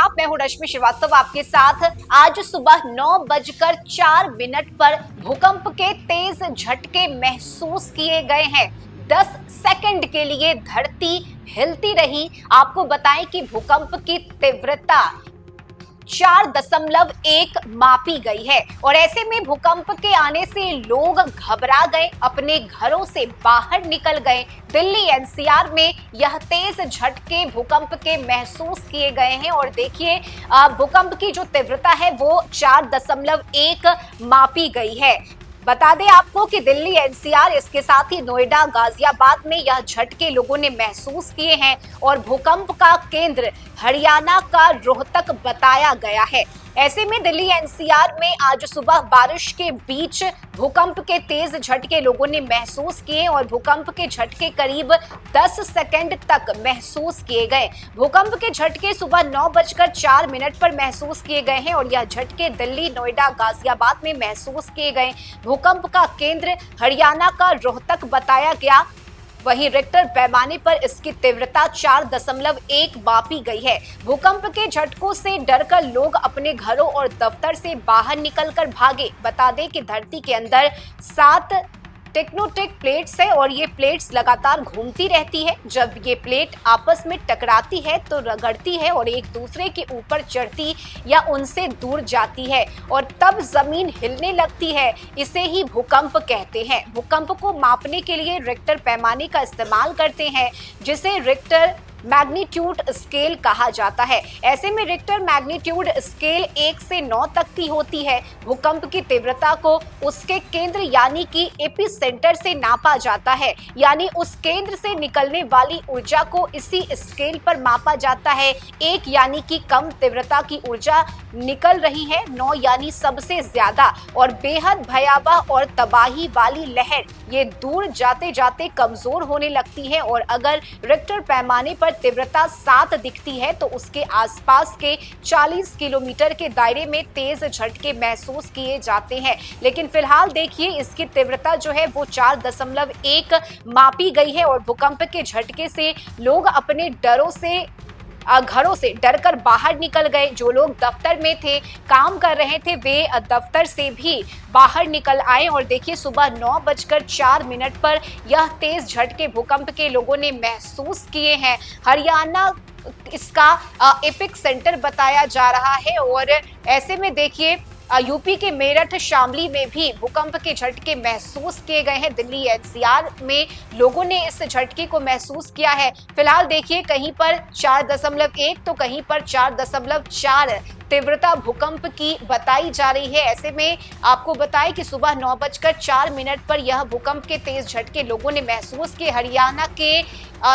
आदाब, मैं हूं रश्मि श्रीवास्तव आपके साथ। आज सुबह 9:04 पर भूकंप के तेज झटके महसूस किए गए हैं। 10 सेकंड के लिए धरती हिलती रही। आपको बताएं कि भूकंप की तीव्रता 4.1 मापी गई है और ऐसे में भूकंप के आने से लोग घबरा गए, अपने घरों से बाहर निकल गए। दिल्ली एनसीआर में यह तेज झटके भूकंप के महसूस किए गए हैं और देखिए भूकंप की जो तीव्रता है वो 4.1 मापी गई है। बता दें आपको कि दिल्ली एनसीआर, इसके साथ ही नोएडा, गाजियाबाद में यह झटके लोगों ने महसूस किए हैं और भूकंप का केंद्र हरियाणा का रोहतक बताया गया है। ऐसे में दिल्ली एनसीआर में आज सुबह बारिश के बीच भूकंप के तेज झटके लोगों ने महसूस किए और भूकंप के झटके करीब 10 सेकंड तक महसूस किए गए। भूकंप के झटके सुबह 9:04 पर महसूस किए गए हैं और यह झटके दिल्ली, नोएडा, गाजियाबाद में महसूस किए गए। भूकंप का केंद्र हरियाणा का रोहतक बताया गया। वहीं रिक्टर पैमाने पर इसकी तीव्रता 4.1 मापी गई है। भूकंप के झटकों से डरकर लोग अपने घरों और दफ्तर से बाहर निकलकर भागे। बता दें कि धरती के अंदर 7 टेक्टोनिक प्लेट्स है और ये प्लेट्स लगातार घूमती रहती है। जब ये प्लेट आपस में टकराती है तो रगड़ती है और एक दूसरे के ऊपर चढ़ती या उनसे दूर जाती है और तब जमीन हिलने लगती है। इसे ही भूकंप कहते हैं। भूकंप को मापने के लिए रिक्टर पैमाने का इस्तेमाल करते हैं, जिसे रिक्टर मैग्नीट्यूड स्केल कहा जाता है। ऐसे में रिक्टर मैग्नीट्यूड स्केल 1 से 9 तक की होती है। भूकंप की तीव्रता को उसके केंद्र यानी कि एपिसेंटर से नापा जाता है, यानी उस केंद्र से निकलने वाली ऊर्जा को इसी स्केल पर मापा जाता है। 1 यानी कि कम तीव्रता की ऊर्जा निकल रही है, 9 यानी सबसे ज्यादा और बेहद भयावह और तबाही वाली लहर ये दूर जाते जाते कमजोर होने लगती है और अगर रिक्टर पैमाने पर तीव्रता 7 दिखती है तो उसके आसपास के 40 किलोमीटर के दायरे में तेज झटके महसूस किए जाते हैं। लेकिन फिलहाल देखिए इसकी तीव्रता जो है वो 4.1 मापी गई है और भूकंप के झटके से लोग अपने घरों से डरकर बाहर निकल गए। जो लोग दफ्तर में थे, काम कर रहे थे, वे दफ्तर से भी बाहर निकल आए और देखिए सुबह 9:04 पर यह तेज झटके भूकंप के लोगों ने महसूस किए हैं। हरियाणा इसका एपिक सेंटर बताया जा रहा है और ऐसे में देखिए यूपी के मेरठ, शामली में भी भूकंप के झटके महसूस किए गए हैं। दिल्ली एनसीआर में लोगों ने इस झटके को महसूस किया है। फिलहाल देखिए कहीं पर 4.1 तो कहीं पर 4.4 तीव्रता भूकंप की बताई जा रही है। ऐसे में आपको बताएं कि सुबह 9:04 पर यह भूकंप के तेज झटके लोगों ने महसूस किए। हरियाणा के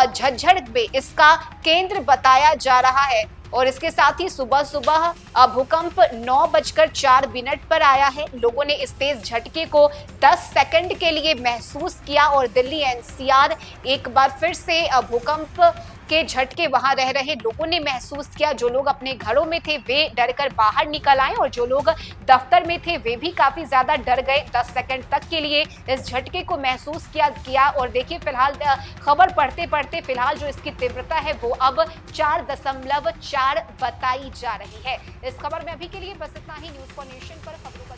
झज्जर में इसका केंद्र बताया जा रहा है और इसके साथ ही सुबह सुबह भूकंप 9:04 पर आया है। लोगों ने इस तेज झटके को 10 सेकंड के लिए महसूस किया और दिल्ली एनसीआर एक बार फिर से भूकंप के झटके वहां रह रहे लोगों ने महसूस किया। जो लोग अपने घरों में थे वे डरकर बाहर निकल आए और जो लोग दफ्तर में थे वे भी काफी ज्यादा डर गए। 10 सेकंड तक के लिए इस झटके को महसूस किया और देखिए फिलहाल खबर पढ़ते पढ़ते फिलहाल जो इसकी तीव्रता है वो अब 4.4 बताई जा रही है। इस खबर में अभी के लिए बस इतना ही। न्यूज़ फॉर नेशन पर खबरों का